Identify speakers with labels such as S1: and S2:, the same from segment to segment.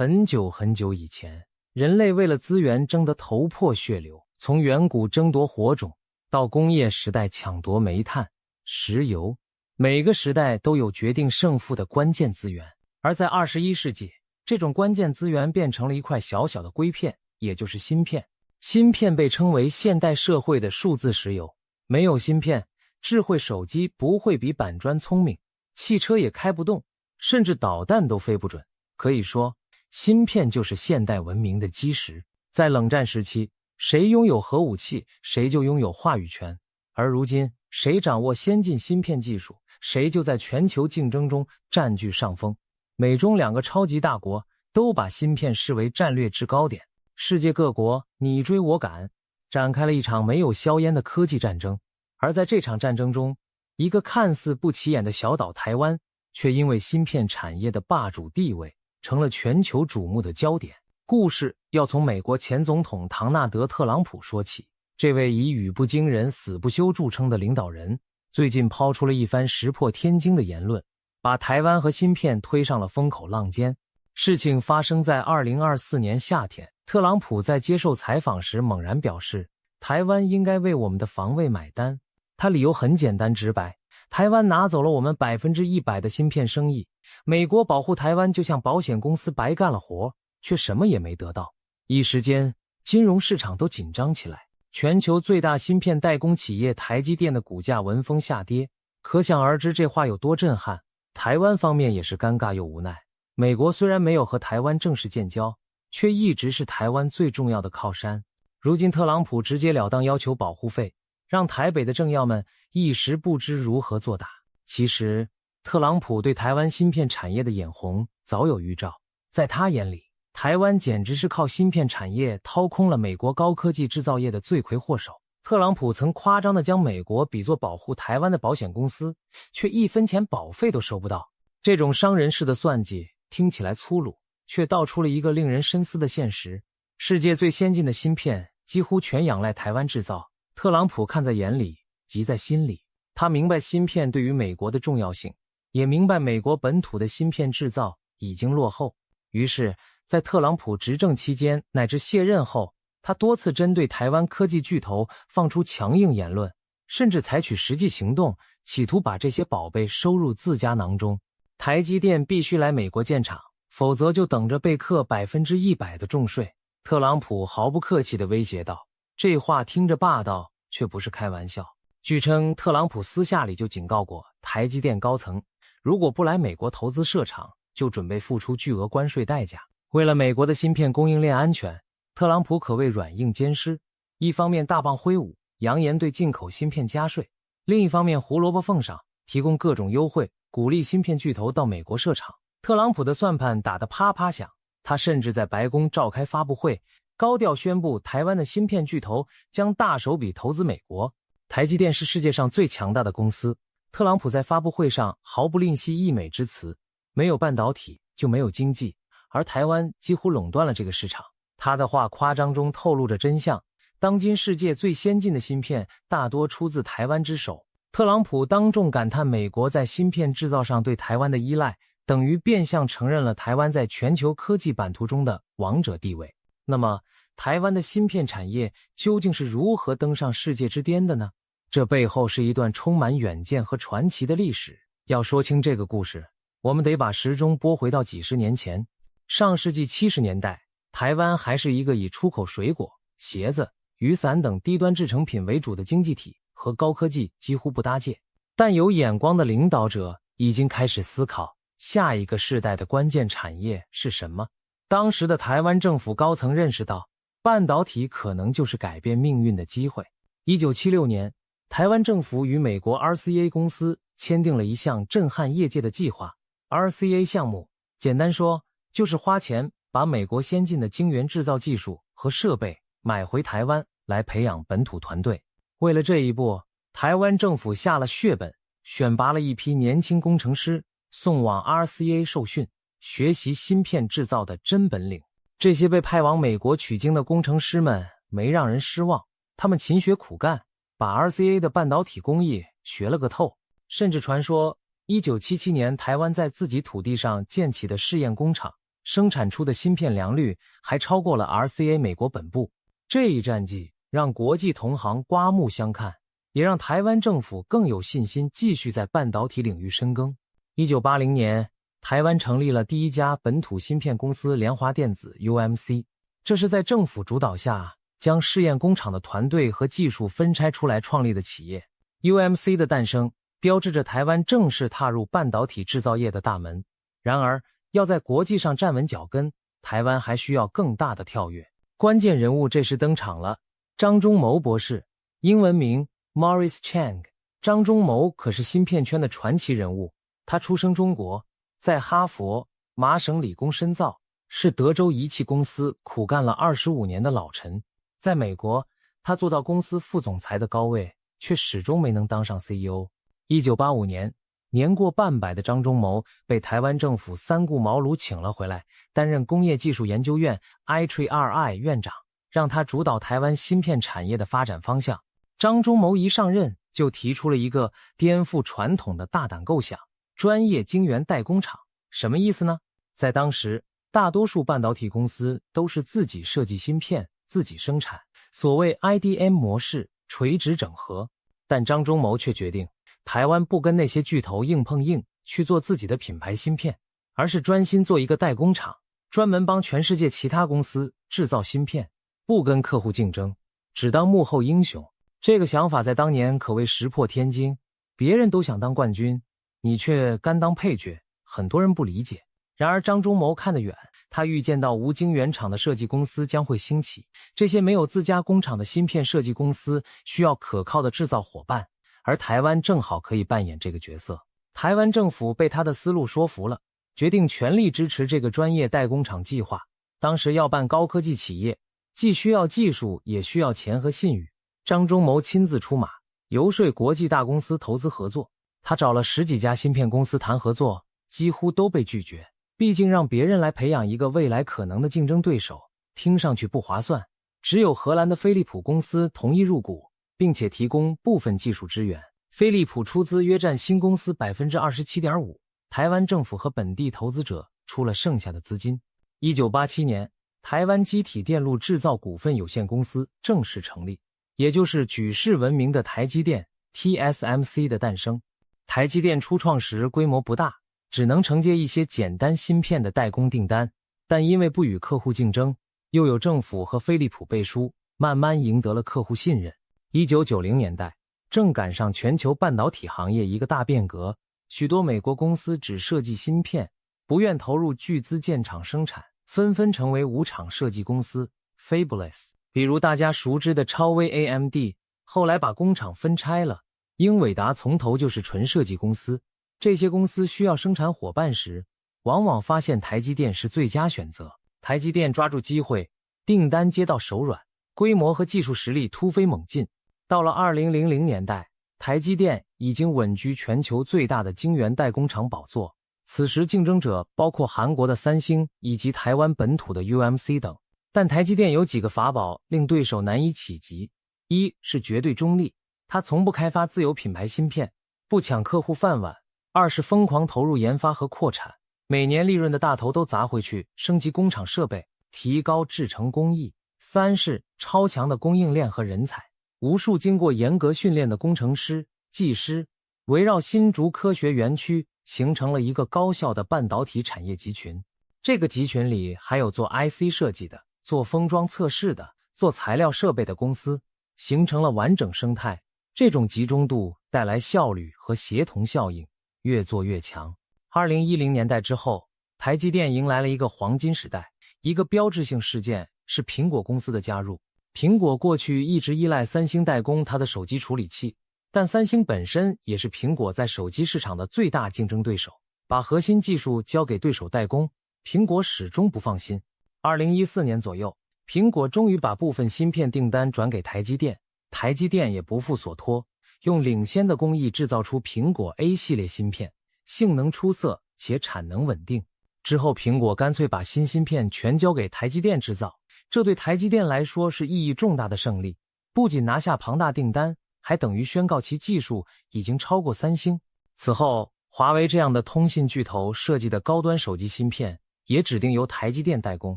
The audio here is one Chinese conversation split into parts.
S1: 很久很久以前，人类为了资源争得头破血流，从远古争夺火种，到工业时代抢夺煤炭、石油，每个时代都有决定胜负的关键资源。而在21世纪，这种关键资源变成了一块小小的硅片，也就是芯片。芯片被称为现代社会的数字石油，没有芯片，智慧手机不会比板砖聪明，汽车也开不动，甚至导弹都飞不准。可以说，芯片就是现代文明的基石。在冷战时期，谁拥有核武器，谁就拥有话语权。而如今，谁掌握先进芯片技术，谁就在全球竞争中占据上风。美中两个超级大国都把芯片视为战略制高点，世界各国你追我赶，展开了一场没有硝烟的科技战争。而在这场战争中，一个看似不起眼的小岛台湾，却因为芯片产业的霸主地位，成了全球瞩目的焦点。故事要从美国前总统唐纳德·特朗普说起。这位以语不惊人死不休著称的领导人，最近抛出了一番石破天惊的言论，把台湾和芯片推上了风口浪尖。事情发生在2024年夏天，特朗普在接受采访时猛然表示，台湾应该为我们的防卫买单。他理由很简单直白，台湾拿走了我们100%的芯片生意，美国保护台湾就像保险公司白干了活，却什么也没得到。一时间，金融市场都紧张起来，全球最大芯片代工企业台积电的股价闻风下跌，可想而知这话有多震撼。台湾方面也是尴尬又无奈，美国虽然没有和台湾正式建交，却一直是台湾最重要的靠山。如今特朗普直截了当要求保护费，让台北的政要们一时不知如何作答。其实，特朗普对台湾芯片产业的眼红早有预兆，在他眼里，台湾简直是靠芯片产业掏空了美国高科技制造业的罪魁祸首。特朗普曾夸张地将美国比作保护台湾的保险公司，却1分钱保费都收不到。这种商人式的算计听起来粗鲁，却道出了一个令人深思的现实：世界最先进的芯片几乎全仰赖台湾制造。特朗普看在眼里，急在心里。他明白芯片对于美国的重要性，也明白美国本土的芯片制造已经落后。于是，在特朗普执政期间乃至卸任后，他多次针对台湾科技巨头放出强硬言论，甚至采取实际行动，企图把这些宝贝收入自家囊中。台积电必须来美国建厂，否则就等着被课100%的重税。特朗普毫不客气地威胁道，这话听着霸道，却不是开玩笑。据称，特朗普私下里就警告过台积电高层，如果不来美国投资设厂，就准备付出巨额关税代价。为了美国的芯片供应链安全，特朗普可谓软硬兼施，一方面大棒挥舞，扬言对进口芯片加税，另一方面胡萝卜奉上，提供各种优惠，鼓励芯片巨头到美国设厂。特朗普的算盘打得啪啪响，他甚至在白宫召开发布会，高调宣布台湾的芯片巨头将大手笔投资美国。台积电是世界上最强大的公司，特朗普在发布会上毫不吝惜溢美之词，没有半导体就没有经济，而台湾几乎垄断了这个市场。他的话夸张中透露着真相，当今世界最先进的芯片大多出自台湾之手。特朗普当众感叹美国在芯片制造上对台湾的依赖，等于变相承认了台湾在全球科技版图中的王者地位。那么，台湾的芯片产业究竟是如何登上世界之巅的呢？这背后是一段充满远见和传奇的历史。要说清这个故事，我们得把时钟拨回到几十年前。上世纪70年代，台湾还是一个以出口水果、鞋子、雨伞等低端制成品为主的经济体，和高科技几乎不搭界。但有眼光的领导者已经开始思考，下一个世代的关键产业是什么。当时的台湾政府高层认识到，半导体可能就是改变命运的机会。1976年，台湾政府与美国 RCA 公司签订了一项震撼业界的计划。RCA 项目，简单说，就是花钱把美国先进的晶圆制造技术和设备买回台湾，来培养本土团队。为了这一步，台湾政府下了血本，选拔了一批年轻工程师，送往 RCA 受训，学习芯片制造的真本领。这些被派往美国取经的工程师们没让人失望，他们勤学苦干，把 RCA 的半导体工艺学了个透。甚至传说，1977年台湾在自己土地上建起的试验工厂，生产出的芯片良率还超过了 RCA 美国本部。这一战绩让国际同行刮目相看，也让台湾政府更有信心继续在半导体领域深耕。1980年，台湾成立了第一家本土芯片公司联华电子 UMC， 这是在政府主导下将试验工厂的团队和技术分拆出来创立的企业。UMC 的诞生标志着台湾正式踏入半导体制造业的大门。然而，要在国际上站稳脚跟，台湾还需要更大的跳跃。关键人物这时登场了，张忠谋博士，英文名 Morris Chang。 张忠谋可是芯片圈的传奇人物，他出生中国，在哈佛、麻省理工深造，是德州仪器公司苦干了25年的老臣。在美国，他做到公司副总裁的高位，却始终没能当上 CEO。1985年，年过半百的张忠谋被台湾政府三顾茅庐请了回来，担任工业技术研究院 ITRI 院长，让他主导台湾芯片产业的发展方向。张忠谋一上任就提出了一个颠覆传统的大胆构想：专业晶圆代工厂。什么意思呢？在当时，大多数半导体公司都是自己设计芯片，自己生产，所谓 IDM 模式，垂直整合。但张忠谋却决定，台湾不跟那些巨头硬碰硬去做自己的品牌芯片，而是专心做一个代工厂，专门帮全世界其他公司制造芯片，不跟客户竞争，只当幕后英雄。这个想法在当年可谓石破天惊，别人都想当冠军，你却甘当配角，很多人不理解。然而张忠谋看得远，他预见到无晶圆厂的设计公司将会兴起，这些没有自家工厂的芯片设计公司需要可靠的制造伙伴，而台湾正好可以扮演这个角色。台湾政府被他的思路说服了，决定全力支持这个专业代工厂计划。当时要办高科技企业，既需要技术，也需要钱和信誉。张忠谋亲自出马，游说国际大公司投资合作。他找了10几家芯片公司谈合作，几乎都被拒绝。毕竟让别人来培养一个未来可能的竞争对手，听上去不划算。只有荷兰的飞利浦公司同意入股，并且提供部分技术支援。飞利浦出资约占新公司 27.5%， 台湾政府和本地投资者出了剩下的资金。1987年，台湾机体电路制造股份有限公司正式成立，也就是举世闻名的台积电 TSMC 的诞生。台积电初创时规模不大，只能承接一些简单芯片的代工订单，但因为不与客户竞争，又有政府和飞利浦背书，慢慢赢得了客户信任。1990年代，正赶上全球半导体行业一个大变革，许多美国公司只设计芯片，不愿投入巨资建厂生产，纷纷成为无厂设计公司 Fabless。 比如大家熟知的超微 AMD， 后来把工厂分拆了。英伟达从头就是纯设计公司，这些公司需要生产伙伴时，往往发现台积电是最佳选择。台积电抓住机会，订单接到手软，规模和技术实力突飞猛进。到了2000年代，台积电已经稳居全球最大的晶圆代工厂宝座。此时竞争者包括韩国的三星以及台湾本土的 UMC 等。但台积电有几个法宝令对手难以企及。一是绝对中立，它从不开发自有品牌芯片，不抢客户饭碗。二是疯狂投入研发和扩产，每年利润的大头都砸回去，升级工厂设备，提高制程工艺。三是超强的供应链和人才，无数经过严格训练的工程师、技师，围绕新竹科学园区形成了一个高效的半导体产业集群。这个集群里还有做 IC 设计的，做封装测试的，做材料设备的公司，形成了完整生态。这种集中度带来效率和协同效应，越做越强。2010年代之后，台积电迎来了一个黄金时代。一个标志性事件是苹果公司的加入。苹果过去一直依赖三星代工它的手机处理器，但三星本身也是苹果在手机市场的最大竞争对手，把核心技术交给对手代工，苹果始终不放心。2014年左右，苹果终于把部分芯片订单转给台积电，台积电也不负所托，用领先的工艺制造出苹果 A 系列芯片，性能出色且产能稳定。之后苹果干脆把新芯片全交给台积电制造，这对台积电来说是意义重大的胜利，不仅拿下庞大订单，还等于宣告其技术已经超过三星。此后，华为这样的通信巨头设计的高端手机芯片也指定由台积电代工。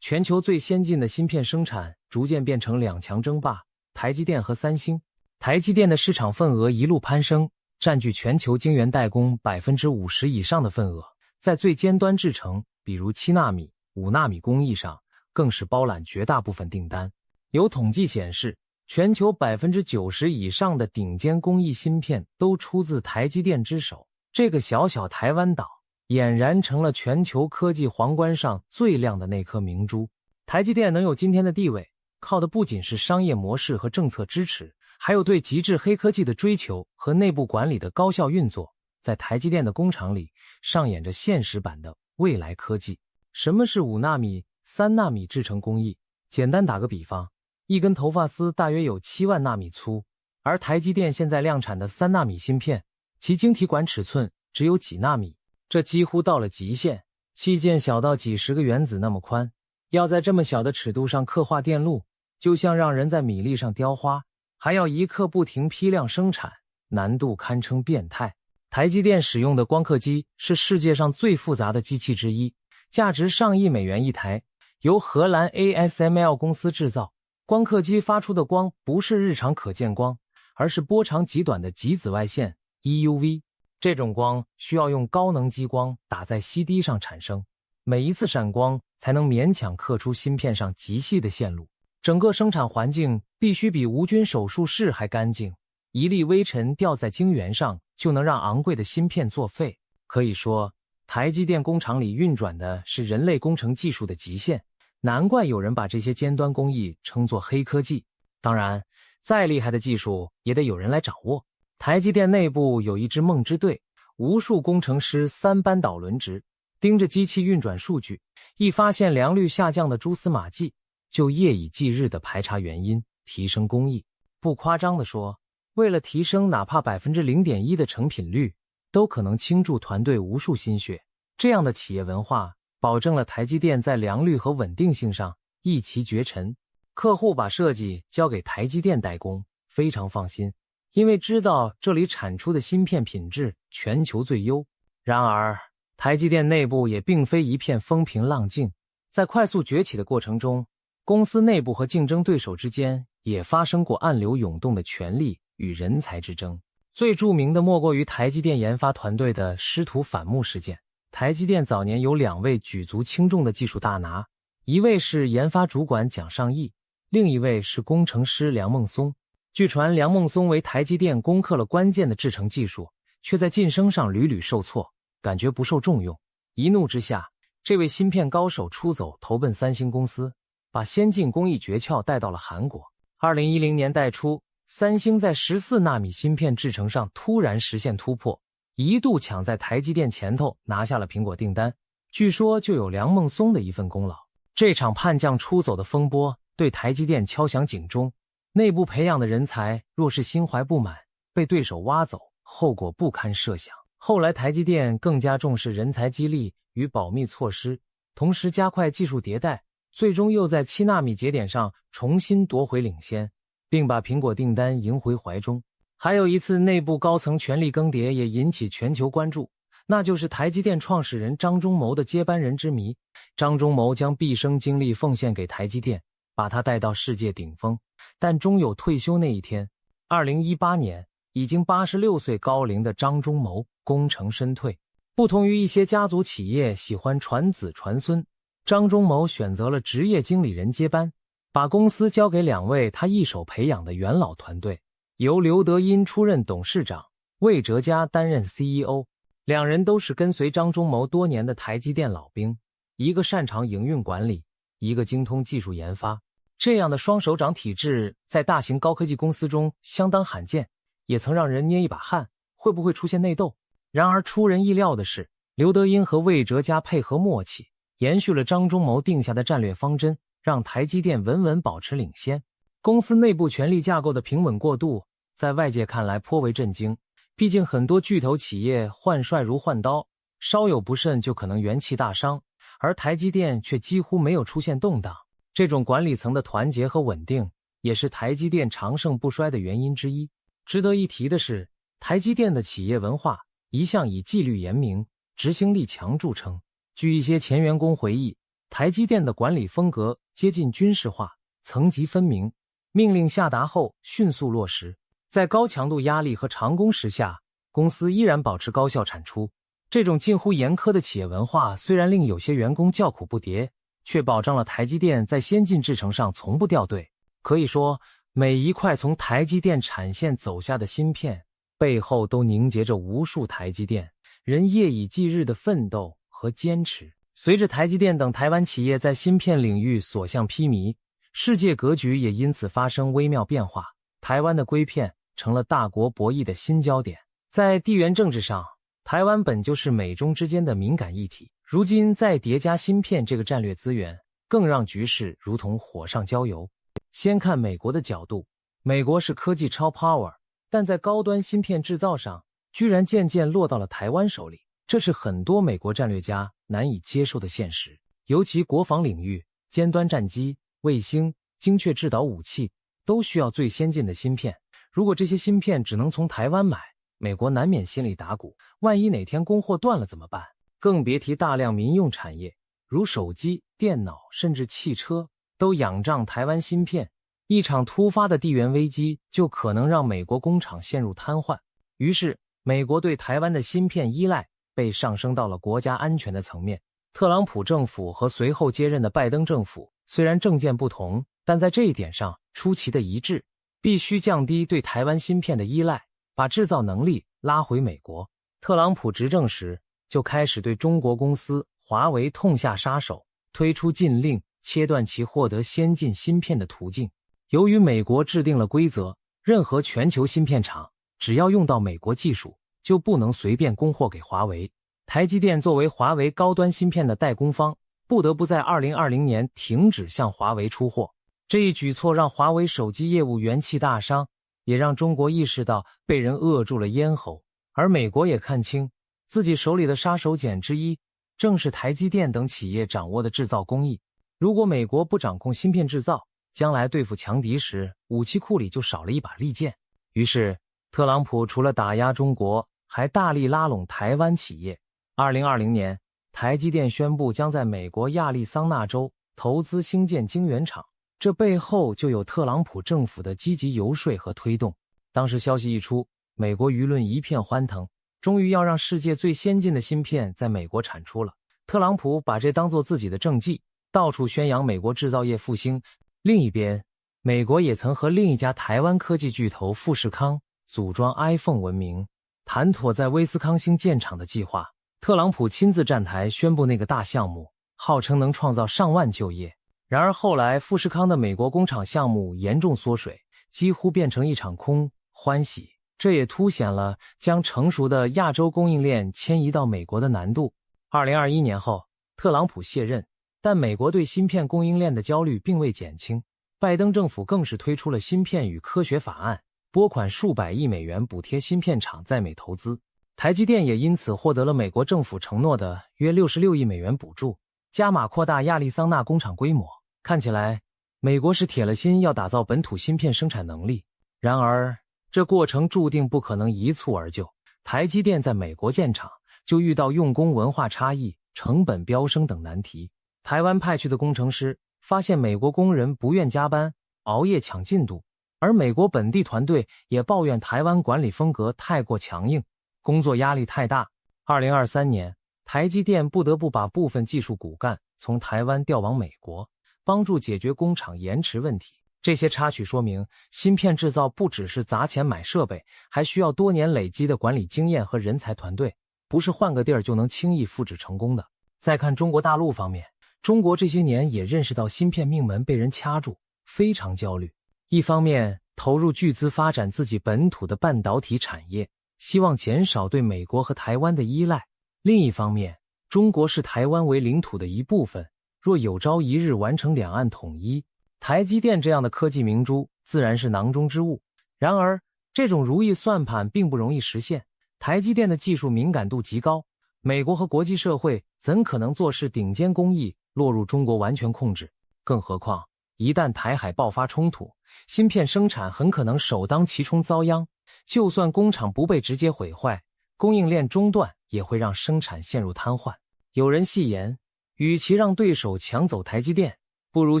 S1: 全球最先进的芯片生产逐渐变成两强争霸，台积电和三星。台积电的市场份额一路攀升，占据全球晶圆代工 50% 以上的份额。在最尖端制程，比如7纳米、5纳米工艺上，更是包揽绝大部分订单。有统计显示，全球 90% 以上的顶尖工艺芯片都出自台积电之手。这个小小台湾岛俨然成了全球科技皇冠上最亮的那颗明珠。台积电能有今天的地位，靠的不仅是商业模式和政策支持，还有对极致黑科技的追求和内部管理的高效运作。在台积电的工厂里，上演着现实版的未来科技。什么是5纳米、3纳米制程工艺？简单打个比方，一根头发丝大约有7万纳米粗，而台积电现在量产的3纳米芯片，其晶体管尺寸只有几纳米，这几乎到了极限。器件小到几十个原子那么宽，要在这么小的尺度上刻画电路，就像让人在米粒上雕花，还要一刻不停批量生产，难度堪称变态。台积电使用的光刻机是世界上最复杂的机器之一，价值上亿美元一台，由荷兰 ASML 公司制造。光刻机发出的光不是日常可见光，而是波长极短的极紫外线 EUV。这种光需要用高能激光打在CD上产生，每一次闪光才能勉强刻出芯片上极细的线路。整个生产环境必须比无菌手术室还干净，一粒微尘掉在晶圆上就能让昂贵的芯片作废。可以说，台积电工厂里运转的是人类工程技术的极限，难怪有人把这些尖端工艺称作黑科技。当然，再厉害的技术也得有人来掌握。台积电内部有一支梦之队，无数工程师三班倒轮值，盯着机器运转数据，一发现良率下降的蛛丝马迹，就夜以继日地排查原因，提升工艺。不夸张地说，为了提升哪怕 0.1% 的成品率，都可能倾注团队无数心血。这样的企业文化保证了台积电在良率和稳定性上一骑绝尘。客户把设计交给台积电代工，非常放心，因为知道这里产出的芯片品质全球最优。然而，台积电内部也并非一片风平浪静，在快速崛起的过程中，公司内部和竞争对手之间也发生过暗流涌动的权力与人才之争。最著名的莫过于台积电研发团队的师徒反目事件。台积电早年有2位举足轻重的技术大拿，一位是研发主管蒋尚义，另一位是工程师梁孟松。据传梁孟松为台积电攻克了关键的制程技术，却在晋升上屡屡受挫，感觉不受重用。一怒之下，这位芯片高手出走投奔三星公司，把先进工艺诀窍带到了韩国。2010年代初，三星在14纳米芯片制程上突然实现突破，一度抢在台积电前头拿下了苹果订单，据说就有梁孟松的一份功劳。这场叛将出走的风波对台积电敲响警钟，内部培养的人才若是心怀不满，被对手挖走，后果不堪设想。后来台积电更加重视人才激励与保密措施，同时加快技术迭代，最终又在7纳米节点上重新夺回领先，并把苹果订单迎回怀中。还有一次内部高层权力更迭也引起全球关注，那就是台积电创始人张忠谋的接班人之谜。张忠谋将毕生精力奉献给台积电，把他带到世界顶峰，但终有退休那一天。2018年，已经86岁高龄的张忠谋功成身退。不同于一些家族企业喜欢传子传孙，张忠谋选择了职业经理人接班，把公司交给2位他一手培养的元老团队，由刘德音出任董事长，魏哲家担任 CEO。 2人都是跟随张忠谋多年的台积电老兵，一个擅长营运管理，一个精通技术研发。这样的双手掌体制在大型高科技公司中相当罕见，也曾让人捏一把汗，会不会出现内斗？然而出人意料的是，刘德音和魏哲家配合默契，延续了张忠谋定下的战略方针，让台积电稳稳保持领先。公司内部权力架构的平稳过渡，在外界看来颇为震惊。毕竟很多巨头企业换帅如换刀，稍有不慎就可能元气大伤，而台积电却几乎没有出现动荡。这种管理层的团结和稳定，也是台积电长盛不衰的原因之一。值得一提的是，台积电的企业文化一向以纪律严明、执行力强著称。据一些前员工回忆，台积电的管理风格接近军事化，层级分明，命令下达后迅速落实。在高强度压力和长工时下，公司依然保持高效产出。这种近乎严苛的企业文化虽然令有些员工叫苦不迭，却保障了台积电在先进制程上从不掉队。可以说，每一块从台积电产线走下的芯片，背后都凝结着无数台积电人夜以继日的奋斗和坚持。随着台积电等台湾企业在芯片领域所向披靡，世界格局也因此发生微妙变化。台湾的硅片成了大国博弈的新焦点。在地缘政治上，台湾本就是美中之间的敏感议题，如今再叠加芯片这个战略资源，更让局势如同火上浇油。先看美国的角度，美国是科技超 power， 但在高端芯片制造上，居然渐渐落到了台湾手里，这是很多美国战略家难以接受的现实。尤其国防领域，尖端战机、卫星、精确制导武器都需要最先进的芯片，如果这些芯片只能从台湾买，美国难免心里打鼓，万一哪天供货断了怎么办？更别提大量民用产业，如手机、电脑甚至汽车都仰仗台湾芯片，一场突发的地缘危机就可能让美国工厂陷入瘫痪。于是，美国对台湾的芯片依赖被上升到了国家安全的层面。特朗普政府和随后接任的拜登政府虽然政见不同，但在这一点上出奇的一致，必须降低对台湾芯片的依赖，把制造能力拉回美国。特朗普执政时就开始对中国公司华为痛下杀手，推出禁令，切断其获得先进芯片的途径。由于美国制定了规则，任何全球芯片厂只要用到美国技术，就不能随便供货给华为。台积电作为华为高端芯片的代工方，不得不在2020年停止向华为出货。这一举措让华为手机业务元气大伤，也让中国意识到被人扼住了咽喉。而美国也看清，自己手里的杀手锏之一，正是台积电等企业掌握的制造工艺。如果美国不掌控芯片制造，将来对付强敌时，武器库里就少了一把利剑。于是，特朗普除了打压中国，还大力拉拢台湾企业。2020年，台积电宣布将在美国亚利桑那州投资兴建晶圆厂，这背后就有特朗普政府的积极游说和推动。当时消息一出，美国舆论一片欢腾，终于要让世界最先进的芯片在美国产出了。特朗普把这当作自己的政绩，到处宣扬美国制造业复兴。另一边，美国也曾和另一家台湾科技巨头富士康组装 iPhone 闻名，谈妥在威斯康星建厂的计划。特朗普亲自站台宣布那个大项目，号称能创造上万就业。然而后来富士康的美国工厂项目严重缩水，几乎变成一场空欢喜。这也凸显了将成熟的亚洲供应链迁移到美国的难度。2021年后，特朗普卸任，但美国对芯片供应链的焦虑并未减轻。拜登政府更是推出了芯片与科学法案，拨款数百亿美元补贴芯片厂在美投资。台积电也因此获得了美国政府承诺的约66亿美元补助，加码扩大亚利桑那工厂规模。看起来，美国是铁了心要打造本土芯片生产能力。然而，这过程注定不可能一蹴而就。台积电在美国建厂，就遇到用工文化差异、成本飙升等难题。台湾派去的工程师发现美国工人不愿加班，熬夜抢进度，而美国本地团队也抱怨台湾管理风格太过强硬，工作压力太大。2023年，台积电不得不把部分技术骨干从台湾调往美国，帮助解决工厂延迟问题。这些插曲说明，芯片制造不只是砸钱买设备，还需要多年累积的管理经验和人才团队，不是换个地儿就能轻易复制成功的。再看中国大陆方面，中国这些年也认识到芯片命门被人掐住，非常焦虑。一方面投入巨资发展自己本土的半导体产业，希望减少对美国和台湾的依赖。另一方面，中国视台湾为领土的一部分，若有朝一日完成两岸统一，台积电这样的科技明珠自然是囊中之物。然而，这种如意算盘并不容易实现。台积电的技术敏感度极高，美国和国际社会怎可能坐视顶尖工艺落入中国完全控制？更何况，一旦台海爆发冲突，芯片生产很可能首当其冲遭殃。就算工厂不被直接毁坏，供应链中断也会让生产陷入瘫痪。有人戏言，与其让对手抢走台积电，不如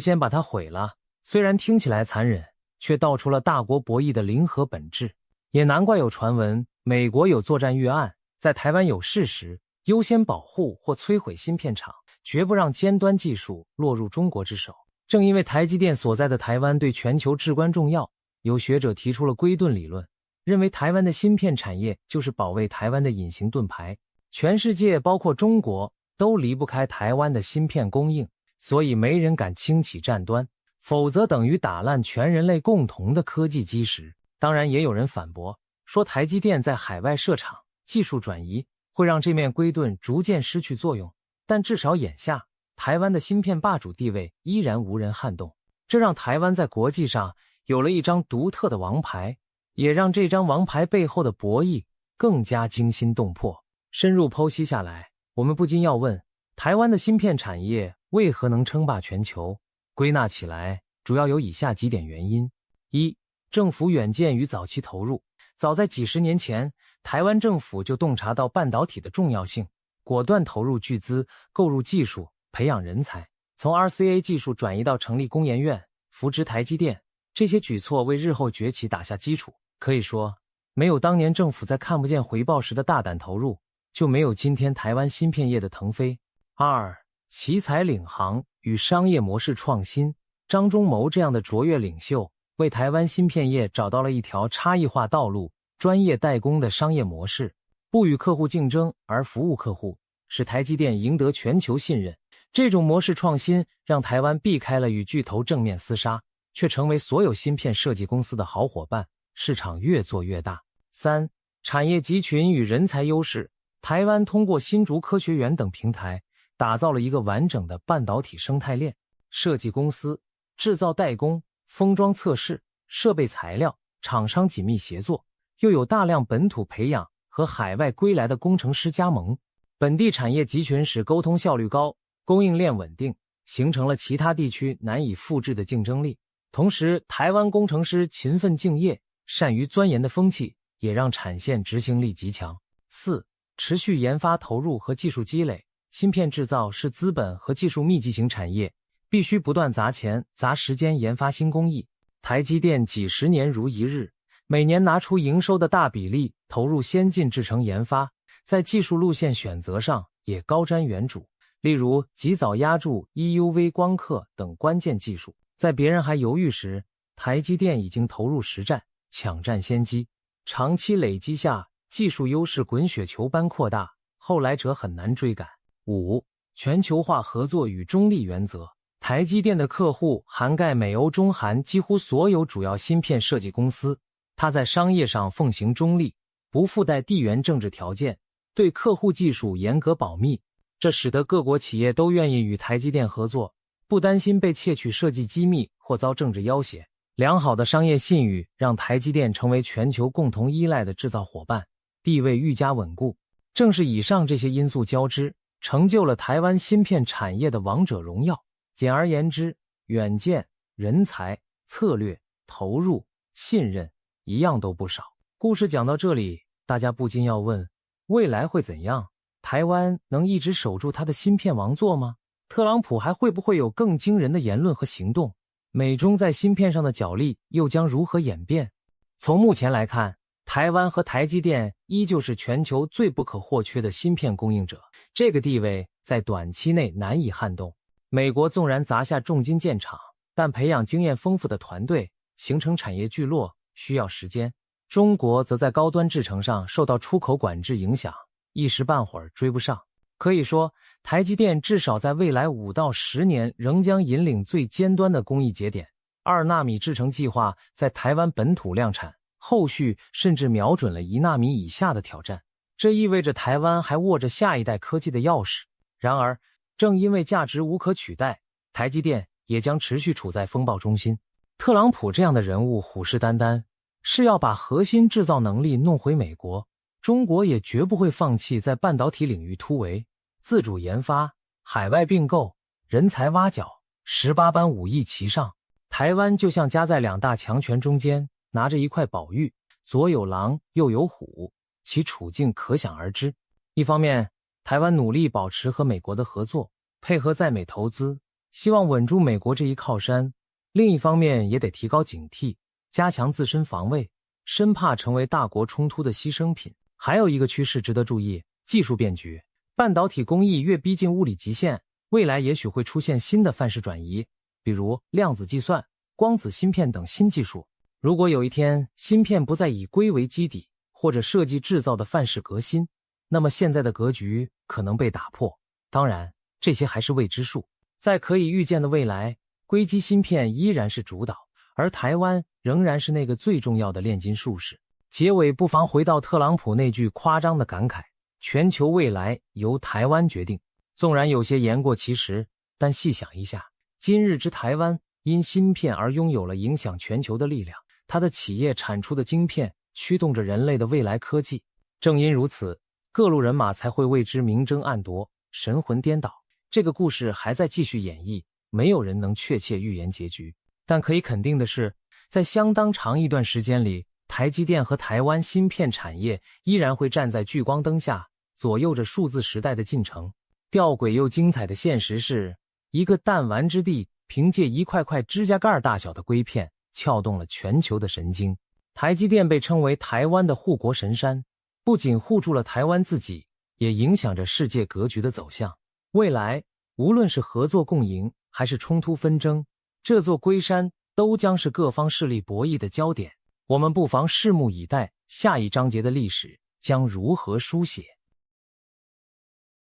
S1: 先把它毁了。虽然听起来残忍，却道出了大国博弈的零和本质。也难怪有传闻，美国有作战预案，在台湾有事时，优先保护或摧毁芯片厂，绝不让尖端技术落入中国之手。正因为台积电所在的台湾对全球至关重要，有学者提出了龟盾理论，认为台湾的芯片产业就是保卫台湾的隐形盾牌，全世界包括中国都离不开台湾的芯片供应，所以没人敢轻启战端，否则等于打烂全人类共同的科技基石。当然也有人反驳，说台积电在海外设厂，技术转移会让这面龟盾逐渐失去作用，但至少眼下，台湾的芯片霸主地位依然无人撼动，这让台湾在国际上有了一张独特的王牌，也让这张王牌背后的博弈更加惊心动魄。深入剖析下来，我们不禁要问，台湾的芯片产业为何能称霸全球？归纳起来，主要有以下几点原因。一、政府远见与早期投入。早在几十年前，台湾政府就洞察到半导体的重要性，果断投入巨资，购入技术，培养人才，从 RCA 技术转移到成立工研院，扶植台积电，这些举措为日后崛起打下基础。可以说，没有当年政府在看不见回报时的大胆投入，就没有今天台湾芯片业的腾飞。二、奇才领航与商业模式创新。张忠谋这样的卓越领袖，为台湾芯片业找到了一条差异化道路，专业代工的商业模式，不与客户竞争而服务客户，使台积电赢得全球信任。这种模式创新让台湾避开了与巨头正面厮杀，却成为所有芯片设计公司的好伙伴，市场越做越大。三、产业集群与人才优势。台湾通过新竹科学园等平台，打造了一个完整的半导体生态链，设计公司、制造代工、封装测试、设备材料、厂商紧密协作，又有大量本土培养和海外归来的工程师加盟。本地产业集群使沟通效率高，供应链稳定，形成了其他地区难以复制的竞争力。同时，台湾工程师勤奋敬业、善于钻研的风气，也让产线执行力极强。四、持续研发投入和技术积累。芯片制造是资本和技术密集型产业，必须不断砸钱、砸时间研发新工艺。台积电几十年如一日，每年拿出营收的大比例投入先进制程研发，在技术路线选择上也高瞻远瞩。例如及早压住 EUV 光刻等关键技术，在别人还犹豫时，台积电已经投入实战，抢占先机。长期累积下，技术优势滚雪球般扩大，后来者很难追赶。五、全球化合作与中立原则。台积电的客户涵盖美欧中韩几乎所有主要芯片设计公司，它在商业上奉行中立，不附带地缘政治条件，对客户技术严格保密，这使得各国企业都愿意与台积电合作，不担心被窃取设计机密或遭政治要挟。良好的商业信誉让台积电成为全球共同依赖的制造伙伴，地位愈加稳固。正是以上这些因素交织，成就了台湾芯片产业的王者荣耀。简而言之，远见、人才、策略、投入、信任一样都不少。故事讲到这里，大家不禁要问，未来会怎样？台湾能一直守住它的芯片王座吗？特朗普还会不会有更惊人的言论和行动？美中在芯片上的角力又将如何演变？从目前来看，台湾和台积电依旧是全球最不可或缺的芯片供应者，这个地位在短期内难以撼动。美国纵然砸下重金建厂，但培养经验丰富的团队，形成产业聚落需要时间。中国则在高端制程上受到出口管制影响，一时半会儿追不上。可以说，台积电至少在未来5到10年仍将引领最尖端的工艺节点。2纳米制程计划在台湾本土量产，后续甚至瞄准了1纳米以下的挑战。这意味着台湾还握着下一代科技的钥匙。然而，正因为价值无可取代，台积电也将持续处在风暴中心。特朗普这样的人物虎视眈眈，是要把核心制造能力弄回美国。中国也绝不会放弃在半导体领域突围，自主研发、海外并购、人才挖角，18般武艺齐上。台湾就像夹在2大强权中间，拿着一块宝玉，左有狼右有虎，其处境可想而知。一方面，台湾努力保持和美国的合作，配合在美投资，希望稳住美国这一靠山。另一方面也得提高警惕，加强自身防卫，生怕成为大国冲突的牺牲品。还有一个趋势值得注意，技术变局。半导体工艺越逼近物理极限，未来也许会出现新的范式转移，比如量子计算、光子芯片等新技术。如果有一天芯片不再以硅为基底，或者设计制造的范式革新，那么现在的格局可能被打破。当然，这些还是未知数。在可以预见的未来，硅基芯片依然是主导，而台湾仍然是那个最重要的炼金术士。结尾不妨回到特朗普那句夸张的感慨：全球未来由台湾决定。纵然有些言过其实，但细想一下，今日之台湾因芯片而拥有了影响全球的力量，它的企业产出的晶片驱动着人类的未来科技。正因如此，各路人马才会为之明争暗夺，神魂颠倒。这个故事还在继续演绎，没有人能确切预言结局。但可以肯定的是，在相当长一段时间里，台积电和台湾芯片产业依然会站在聚光灯下，左右着数字时代的进程。吊诡又精彩的现实是，一个弹丸之地，凭借一块块指甲盖大小的硅片，撬动了全球的神经。台积电被称为台湾的护国神山，不仅护住了台湾自己，也影响着世界格局的走向。未来，无论是合作共赢，还是冲突纷争，这座龟山都将是各方势力博弈的焦点。我们不妨拭目以待，下一章节的历史将如何书写。